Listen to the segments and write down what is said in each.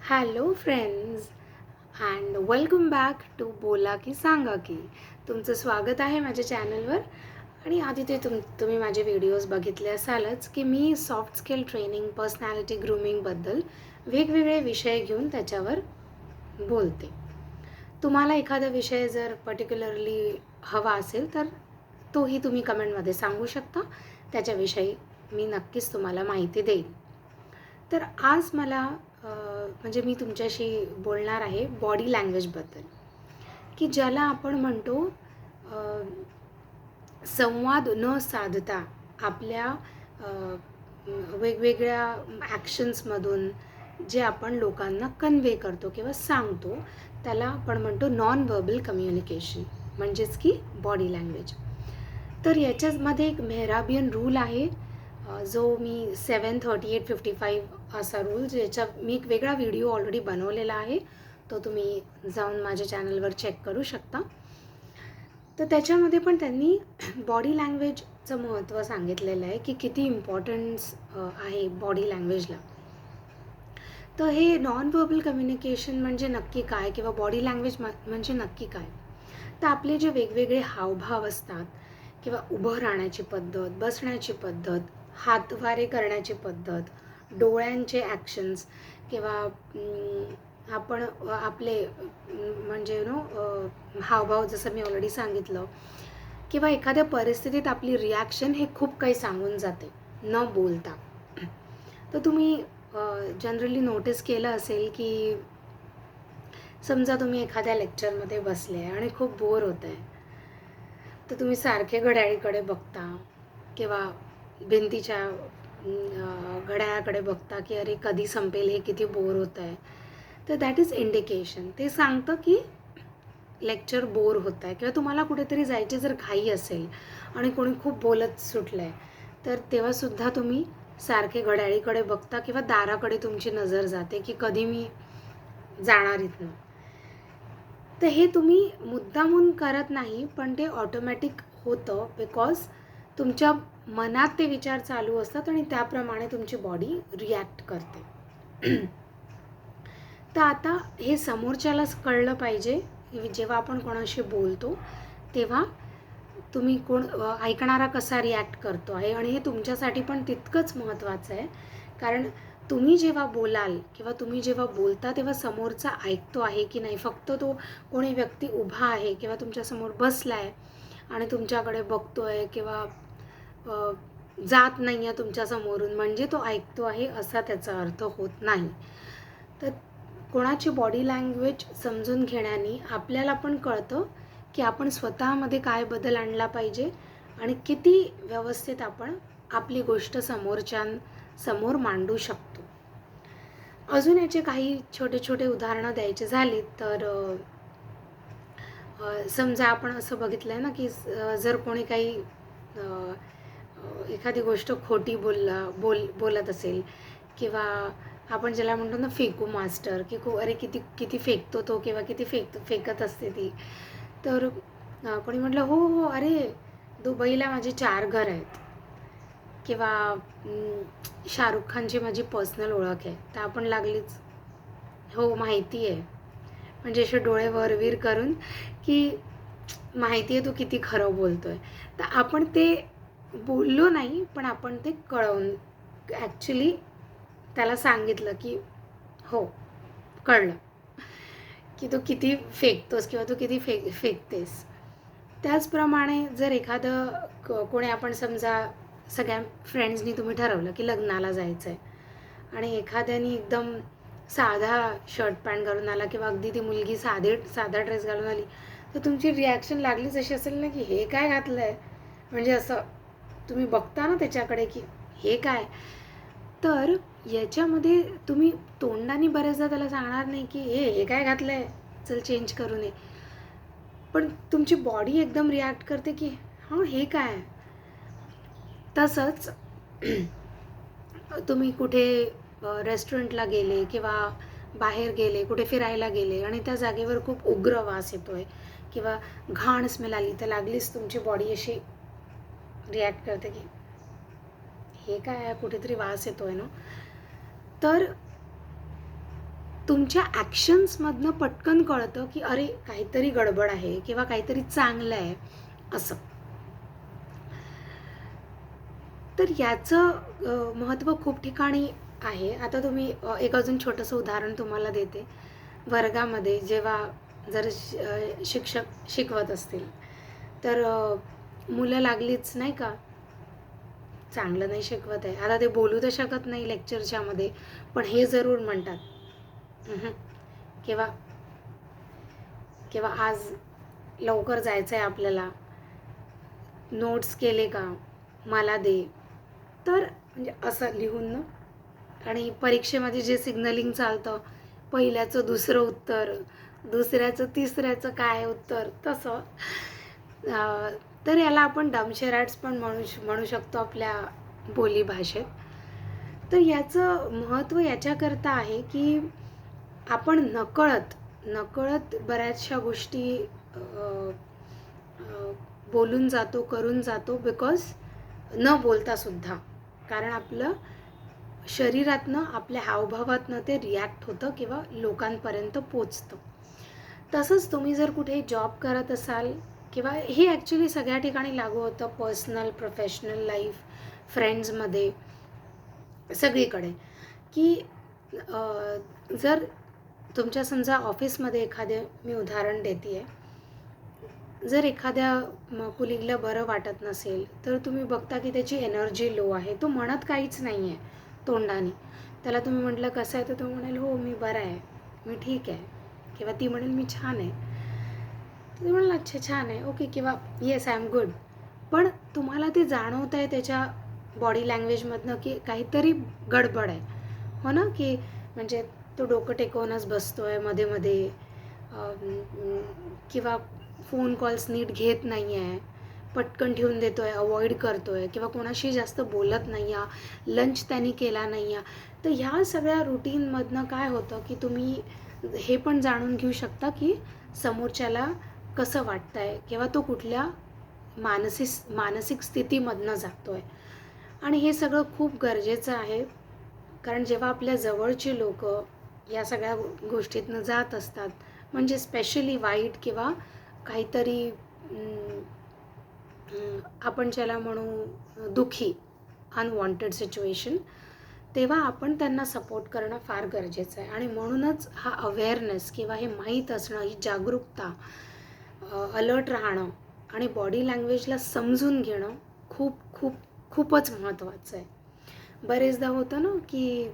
Hello friends and welcome back to बोला की सांगा की. तुमचं स्वागत आहे माझ्या चॅनलवर. आणि आधी ते तुम्ही माझे व्हिडिओज बघितले असालच की मी सॉफ्ट स्किल ट्रेनिंग, पर्सनॅलिटी ग्रूमिंगबद्दल वेगवेगळे विषय घेऊन त्याच्यावर बोलते. तुम्हाला एखादा विषय जर पर्टिक्युलरली हवा असेल तर तोही तुम्ही कमेंटमध्ये सांगू शकता. त्याच्याविषयी मी नक्कीच तुम्हाला माहिती देईन. तर आज मला म्हणजे मी तुमच्याशी बोलणार आहे बॉडी लँग्वेजबद्दल, की ज्याला आपण म्हणतो संवाद न साधता आपल्या वेगवेगळ्या ॲक्शन्समधून जे आपण लोकांना कन्वे करतो किंवा सांगतो त्याला आपण म्हणतो नॉन व्हर्बल कम्युनिकेशन, म्हणजेच की बॉडी लँग्वेज. तर याच्यामध्ये एक मेहराबियन रूल आहे जो मी 73855 असा रूल, ज्याचा मी एक वेगळा व्हिडिओ ऑलरेडी बनवलेला आहे, तो तुम्ही जाऊन माझ्या चॅनलवर चेक करू शकता. तर त्याच्यामध्ये पण त्यांनी बॉडी लँग्वेजचं महत्त्व सांगितलेलं आहे की किती इम्पॉर्टन्स आहे बॉडी लँग्वेजला. तर हे नॉन व्हर्बल कम्युनिकेशन म्हणजे नक्की काय, किंवा बॉडी लँग्वेज म्हणजे नक्की काय. तर आपले जे वेगवेगळे हावभाव असतात, किंवा उभं राहण्याची पद्धत, बसण्याची पद्धत, हातवारे करण्याची पद्धत, डोळ्यांचे ॲक्शन्स, किंवा आपण आपले म्हणजे हावभाव जसं मी ऑलरेडी सांगितलं, किंवा एखाद्या परिस्थितीत आपली रिॲक्शन हे खूप काही सांगून जाते न बोलता. तर तुम्ही जनरली नोटीस केलं असेल की समजा तुम्ही एखाद्या लेक्चरमध्ये बसले आणि खूप बोर होत आहे, तर तुम्ही सारखे घड्याळीकडे बघता किंवा भिंतीच्या घड्याळाकडे बघता की अरे कधी संपेल, हे किती बोर होत आहे. तर दॅट इज इंडिकेशन. ते सांगतं की लेक्चर बोर होत आहे, किंवा तुम्हाला कुठेतरी जायची जर घाई असेल आणि कोणी खूप बोलत सुटलं आहे, तर तेव्हासुद्धा तुम्ही सारखे घड्याळीकडे बघता किंवा दाराकडे तुमची नजर जाते की कधी मी जाणार इथनं. तर हे तुम्ही मुद्दामून करत नाही, पण ते ऑटोमॅटिक होतं बिकॉज तुमच्या मनात ते विचार चालू असतात आणि त्याप्रमाणे तुमची बॉडी रिॲक्ट करते. तर आता हे समोरच्यालाच कळलं पाहिजे. जेव्हा आपण कोणाशी बोलतो तेव्हा तुम्ही ऐकणारा कसा रिॲक्ट करतो आहे, आणि हे तुमच्यासाठी पण तितकंच महत्त्वाचं आहे. कारण तुम्ही जेव्हा बोलाल किंवा तुम्ही जेव्हा बोलता तेव्हा समोरचा ऐकतो आहे की नाही. फक्त तो कोणी व्यक्ती उभा आहे किंवा तुमच्यासमोर बसला आहे आणि तुमच्याकडे बघतो आहे किंवा जात नाही आहे तुमच्यासमोरून म्हणजे तो ऐकतो आहे असा त्याचा अर्थ होत नाही. तर कोणाची बॉडी लँग्वेज समजून घेण्याने आपल्याला पण कळतं की आपण स्वतःमध्ये काय बदल आणला पाहिजे आणि किती व्यवस्थित आपण आपली गोष्ट समोर मांडू शकतो. अजून याचे काही छोटे छोटे उदाहरणं द्यायचे झाली तर समजा आपण असं बघितलं आहे ना की जर कोणी काही एखादी गोष्ट खोटी बोलत असेल, किंवा आपण ज्याला म्हणतो ना फेकू मास्टर, की अरे किती किती फेकतो तो किंवा किती फेकत असते ती. तर कोणी म्हटलं हो हो अरे दुबईला माझे 4 घर आहेत, किंवा शाहरुख खानची माझी पर्सनल ओळख आहे. तर आपण लागलीच हो माहिती आहे, म्हणजे असे डोळे वरवीर करून की माहिती आहे तू किती खरं बोलतोय. तर आपण ते बोललो नाही, पण आपण ते कळवून ॲक्च्युली त्याला सांगितलं की हो कळलं की तू किती फेकतोस किंवा तू किती फेकतेस. त्याचप्रमाणे जर एखादं कोणी आपण समजा सगळ्या फ्रेंड्सनी तुम्ही ठरवलं की लग्नाला जायचं आहे आणि एखाद्याने एकदम साधा शर्ट पॅन्ट घालून आला किंवा अगदी ती मुलगी साधा ड्रेस घालून आली, तर तुमची रिॲक्शन लागलीच अशी असेल ना की हे काय घातलं आहे. म्हणजे असं तुम्ही बघता ना त्याच्याकडे की हे काय. तर याच्यामध्ये तुम्ही तोंडाने बऱ्याचदा त्याला सांगणार नाही की हे काय घातलं आहे, चल चेंज करू नये, पण तुमची बॉडी एकदम रिॲक्ट करते की हां हे काय. तसंच तुम्ही कुठे रेस्टॉरंटला गेले किंवा बाहेर गेले, कुठे फिरायला गेले आणि त्या जागेवर खूप उग्र वास येतो आहे किंवा घाण स्मेल आली, तर लागलीच तुमची बॉडी अशी रिॲक्ट करते की हे काय आहे, कुठेतरी वास येतो आहे ना. तर तुमच्या ॲक्शन्समधनं पटकन कळतं की अरे काहीतरी गडबड आहे किंवा काहीतरी चांगलं आहे असं. तर याचं महत्त्व खूप ठिकाणी आहे. आता तुम्ही एक अजून छोटंसं उदाहरण तुम्हाला देते. वर्गामध्ये जेव्हा जर शिक्षक शिकवत असतील तर मुलं लागलीच नाही का, चांगलं नाही शिकवत आहे. आता ते बोलू तर शकत नाही लेक्चरच्या मध्ये, पण हे जरूर म्हणतात किंवा किंवा आज लवकर जायचं आहे आपल्याला, नोट्स केले का, मला दे. तर म्हणजे असं लिहून ना, आणि परीक्षेमध्ये जे सिग्नलिंग चालतं, पहिल्याचं दुसरं उत्तर, दुसऱ्याचं तिसऱ्याचं काय उत्तर, तसं तर याला आपण डमशेराट्स पण म्हणू शकतो आपल्या बोलीभाषेत. तर याचं महत्त्व याच्याकरता आहे की आपण नकळत बऱ्याचशा गोष्टी बोलून जातो, करून जातो, बिकॉज न बोलता सुद्धा. कारण आपलं शरीरातनं, आपल्या हावभावातनं ते रिॲक्ट होतं किंवा लोकांपर्यंत पोचतं. तसंच तुम्ही जर कुठे जॉब करत असाल किंवा हे ॲक्च्युली सगळ्या ठिकाणी लागू होतं, पर्सनल, प्रोफेशनल लाईफ, फ्रेंड्समध्ये, सगळीकडे, की जर तुमच्या समजा ऑफिसमध्ये एखादे मी उदाहरण देते आहे, जर एखाद्या कुलीगला बरं वाटत नसेल तर तुम्ही बघता की त्याची एनर्जी लो आहे, तो म्हणत काहीच नाही आहे तोंडाने. त्याला तुम्ही म्हटलं कसं आहे तर तो म्हणेल हो मी बरा आहे, मी ठीक आहे, किंवा ती म्हणेल मी छान आहे. तुम्ही म्हणाल अच्छा छान आहे, ओके, किंवा येस आय एम गुड. पण तुम्हाला ते जाणवत आहे त्याच्या बॉडी लँग्वेजमधनं की काहीतरी गडबड आहे, हो ना, की म्हणजे तो डोकं टेकवूनच बसतो आहे मध्ये मध्ये, किंवा फोन कॉल्स नीट घेत नाही आहे, पटकन ठेवून देतो आहे, अवॉइड करतो आहे, किंवा कोणाशी जास्त बोलत नाही आहे, लंच त्यांनी केला नाही आहे. तर ह्या सगळ्या रुटीनमधनं काय होतं की तुम्ही हे पण जाणून घेऊ शकता की समोरच्याला कसं वाटतं आहे किंवा तो कुठल्या मानसिक स्थितीमधनं जातो आहे. आणि हे सगळं खूप गरजेचं आहे, कारण जेव्हा आपल्या जवळची लोक या सगळ्या गोष्टीतनं जात असतात, म्हणजे स्पेशली वाईट किंवा काहीतरी आपण ज्याला म्हणू दुःखी, अनवॉन्टेड सिच्युएशन, तेव्हा आपण त्यांना सपोर्ट करणं फार गरजेचं आहे. आणि म्हणूनच हा अवेअरनेस किंवा हे माहीत असणं, ही जागरूकता, अलर्ट राहणं आणि बॉडी लँग्वेजला समजून घेणं खूपच महत्त्वाचं आहे. बरेचदा होतं ना की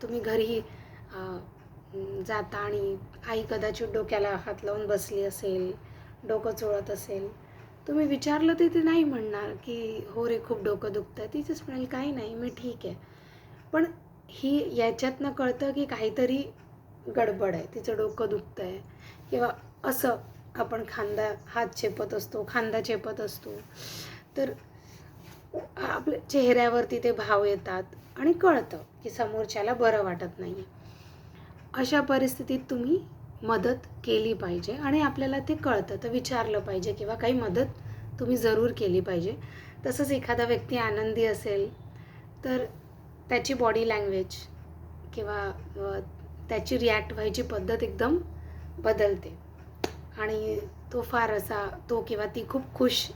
तुम्ही घरी जाता आणि आई कदाचित डोक्याला हात लावून बसली असेल, डोकं चोळत असेल, तुम्ही विचारलं तर ते नाही म्हणणार की हो रे खूप डोकं दुखतं आहे, तिचंच म्हणाल काही नाही मी ठीक आहे. पण ही याच्यातनं कळतं की काहीतरी गडबड आहे, तिचं डोकं दुखतं आहे, किंवा असं आपण हात चेपत असतो, खांदा चेपत असतो, तर आपल्या चेहऱ्यावरती ते भाव येतात आणि कळतं की समोरच्याला बरं वाटत नाही आहे. अशा परिस्थितीत तुम्ही मदत केली पाहिजे आणि आपल्याला ते कळतं तर विचारलं पाहिजे किंवा काही मदत तुम्ही जरूर केली पाहिजे. तसंच एखादा व्यक्ती आनंदी असेल तर त्याची बॉडी लँग्वेज किंवा त्याची रिॲक्ट व्हायची पद्धत एकदम बदलते आणि तो फार असा, तो किंवा ती खूप खुश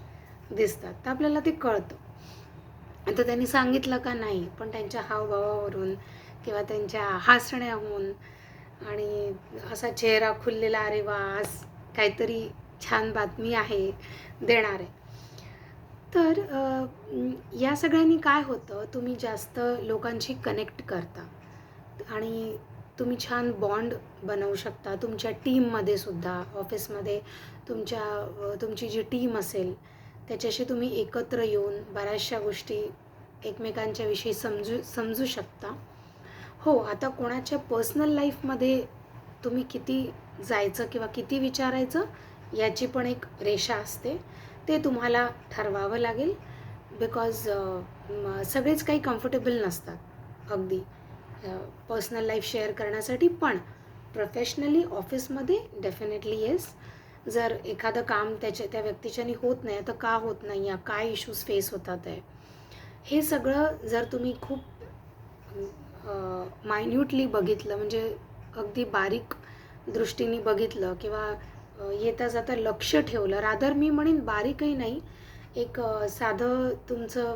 दिसतात, तर आपल्याला ते कळतं. आता त्यांनी सांगितलं का नाही, पण त्यांच्या हावभावावरून किंवा त्यांच्या हसण्याहून आणि असा चेहरा खुललेला, अरे वा आज काहीतरी छान बातमी आहे देणार आहे. तर या सगळ्यांनी काय होतं, तुम्ही जास्त लोकांशी कनेक्ट करता आणि तुम्ही छान बॉन्ड बनवू शकता तुमच्या टीममध्ये सुद्धा. ऑफिसमध्ये तुमची जी टीम असेल त्याच्याशी तुम्ही एकत्र येऊन बऱ्याचशा गोष्टी एकमेकांच्या विषयी समजू शकता. हो, आता कोणाच्या पर्सनल लाईफमध्ये तुम्ही किती जायचं किंवा किती विचारायचं याची पण एक रेषा असते, ते तुम्हाला ठरवावं लागेल. बिकॉज सगळेच काही कम्फर्टेबल नसतात अगदी पर्सनल लाईफ शेअर करण्यासाठी, पण प्रोफेशनली ऑफिसमध्ये डेफिनेटली येस. जर एखादं काम त्या व्यक्तीच्यानी होत नाही तर का होत नाही आहे, काय इश्यूज फेस होतात आहे, हे सगळं जर तुम्ही खूप मायन्यूटली बघितलं, म्हणजे अगदी बारीक दृष्टीने बघितलं किंवा येता जाता लक्ष ठेवलं, रादर मी म्हणेन बारीकही नाही, एक साधं तुमचं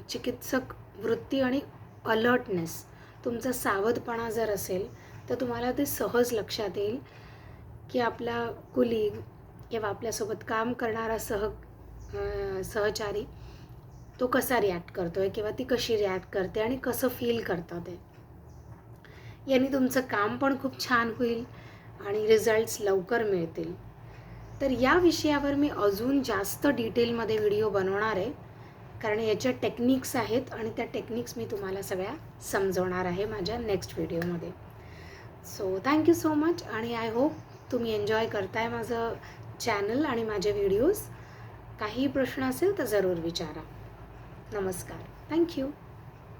चिकित्सक वृत्ती आणि अलर्टनेस, तुमचा सावधपणा जर असेल तर तुम्हाला ते सहज लक्षात येईल की आपला कुलीग किंवा आपल्यासोबत काम करणारा सहचारी तो कसा रिॲक्ट करतो आहे किंवा ती कशी रिॲक्ट करते आणि कसं फील करतं ते. याने तुमचं काम पण खूप छान होईल आणि रिझल्ट्स लवकर मिळतील. तर या विषयावर मी अजून जास्त डिटेलमध्ये व्हिडिओ बनवणार आहे, कारण याच्या टेक्निक्स आहेत आणि त्या टेक्निक्स मी तुम्हाला सगळ्या समजवणार आहे माझ्या नेक्स्ट व्हिडिओमध्ये. सो थँक्यू सो मच आणि आय होप तुम्ही एन्जॉय करताय माझं चॅनल आणि माझे व्हिडिओज. काही प्रश्न असेल तर जरूर विचारा. नमस्कार. थँक्यू.